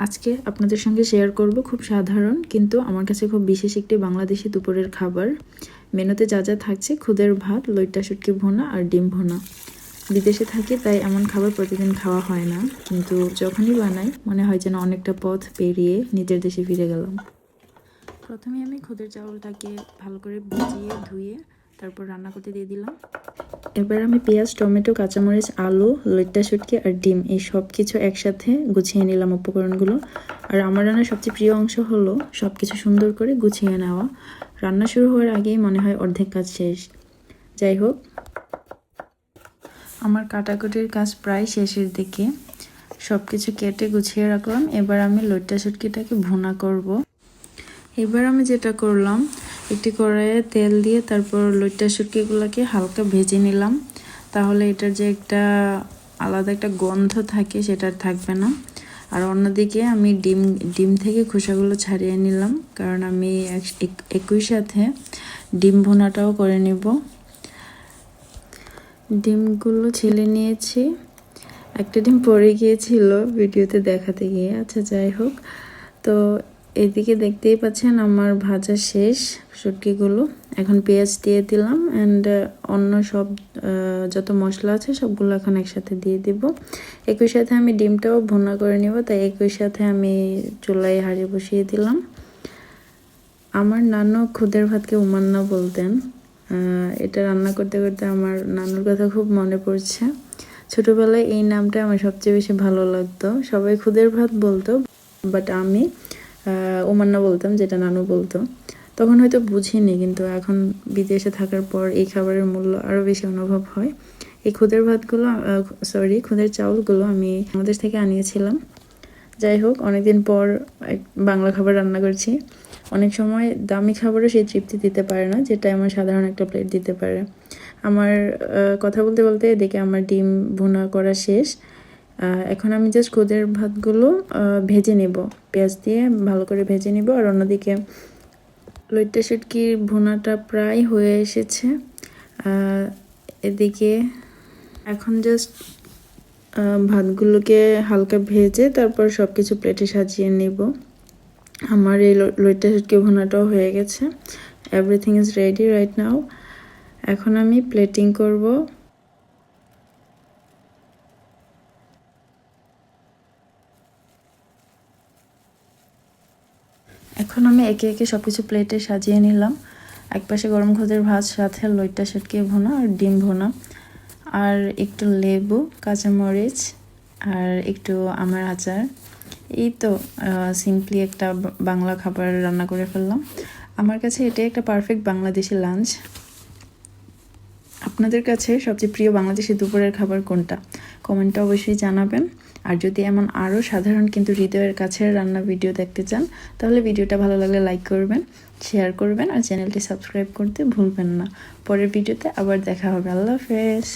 আজকে আপনাদের সঙ্গে শেয়ার করব খুব সাধারণ কিন্তু আমার কাছে খুব বিশেষ একটি বাংলাদেশি দুপুরের খাবার। মেনুতে যা যা থাকছে খুদের ভাত, লইট্টা শুটকি ভুনা আর ডিম ভুনা। বিদেশে থাকি তাই এমন খাবার প্রতিদিন খাওয়া হয় না, কিন্তু যখনই বানাই মনে হয় যেন অনেকটা পথ পেরিয়ে নিজের দেশে ফিরে গেলাম। প্রথমে আমি খুদের চাউলটাকে ভালো করে ভিজিয়ে ধুয়ে তারপর রান্না করতে দিয়ে দিলাম। এবার আমি পেঁয়াজ, টমেটো, কাঁচামরিচ, আলু, লইট্টা শুটকি আর ডিম এই সব কিছু একসাথে গুছিয়ে নিলাম উপকরণগুলো। আর আমার রান্নার সবচেয়ে প্রিয় অংশ হলো সব কিছু সুন্দর করে গুছিয়ে নেওয়া। রান্না শুরু হওয়ার আগেই মনে হয় অর্ধেক কাজ শেষ। যাই হোক, আমার কাটাকুটির কাজ প্রায় শেষের দিকে। সব কিছু কেটে গুছিয়ে রাখলাম। এবার আমি লইট্টা শুটকিটাকে ভুনা করব। এবার আমি যেটা করলাম, একটি কড়াইয়ে তেল দিয়ে তারপর লইট্টা শুটকিগুলোকে হালকা ভেজে নিলাম। তাহলে এটার যে একটা আলাদা একটা গন্ধ থাকে সেটা থাকবে না। আর অন্যদিকে আমি ডিম থেকে খোসাগুলো ছাড়িয়ে নিলাম, কারণ আমি একই সাথে ডিম ভুনাটাও করে নেব। ডিমগুলো ছেলে নিয়েছি। একটা ডিম পড়ে গিয়েছিল ভিডিওতে দেখাতে গিয়ে। আচ্ছা, যাই হোক, তো এদিকে দেখতেই পাচ্ছেন আমার ভাজা শেষ শুটকিগুলো। এখন পেঁয়াজ দিয়ে দিলাম অ্যান্ড অন্য সব যত মশলা আছে সবগুলো এখন একসাথে দিয়ে দিব। একই সাথে আমি ডিমটাও ভুনা করে নেব, তাই একই সাথে আমি চুলায় হাঁড়ি বসিয়ে দিলাম। আমার নানু খুদের ভাতকে উমান্না বলতেন। এটা রান্না করতে করতে আমার নানুর কথা খুব মনে পড়ছে। ছোটোবেলায় এই নামটা আমার সবচেয়ে বেশি ভালো লাগতো। সবাই খুদের ভাত বলতো, বাট আমি উমান্না বলতাম, যেটা নানু বলতো। তখন হয়তো বুঝিনি, কিন্তু এখন বিদেশে থাকার পর এই খাবারের মূল্য আরও বেশি অনুভব হয়। এই খুদের ভাতগুলো খুদের চাউলগুলো আমি বাংলাদেশ থেকে আনিয়েছিলাম। যাই হোক, অনেকদিন পর বাংলা খাবার রান্না করছি। অনেক সময় দামি খাবারও সেই তৃপ্তি দিতে পারে না, যেটা আমার সাধারণ একটা প্লেট দিতে পারে। আমার কথা বলতে বলতে এদিকে আমার ডিম ভুনা করা শেষ। এখন আমি জাস্ট খুদের ভাতগুলো ভেজে নেব, পেঁয়াজ দিয়ে ভালো করে ভেজে নেব। আর অন্যদিকে লইট্টা শুটকির ভুনাটা প্রায় হয়ে এসেছে। এদিকে এখন জাস্ট ভাতগুলোকে হালকা ভেজে তারপর সব কিছু প্লেটে সাজিয়ে নেব। আমার এই লইট্টা শুটকি ভুনাটাও হয়ে গেছে। Everything is ready right now. এখন আমি প্লেটিং করব। এখন আমি একে একে সব কিছু প্লেটে সাজিয়ে নিলাম। একপাশে গরম খুদের ভাত, সাথে লইট্টা শুটকি ভুনা আর ডিম ভুনা, আর একটু লেবু, কাঁচামরিচ আর একটু আমের আচার। এই তো সিম্পলি একটা বাংলা খাবার রান্না করে ফেললাম। আমার কাছে এটাই একটা পারফেক্ট বাংলাদেশি লাঞ্চ। আপনাদের কাছে সবচেয়ে প্রিয় বাংলাদেশি দুপুরের খাবার কোনটা? কমেন্টে অবশ্যই জানাবেন। আর যদি এমন আরও সাধারণ কিন্তু হৃদয়ের কাছের রান্না ভিডিও দেখতে চান, তাহলে ভিডিওটা ভালো লাগলে লাইক করবেন, শেয়ার করবেন আর চ্যানেলটি সাবস্ক্রাইব করতে ভুলবেন না। পরের ভিডিওতে আবার দেখা হবে। আল্লাহ হাফেজ।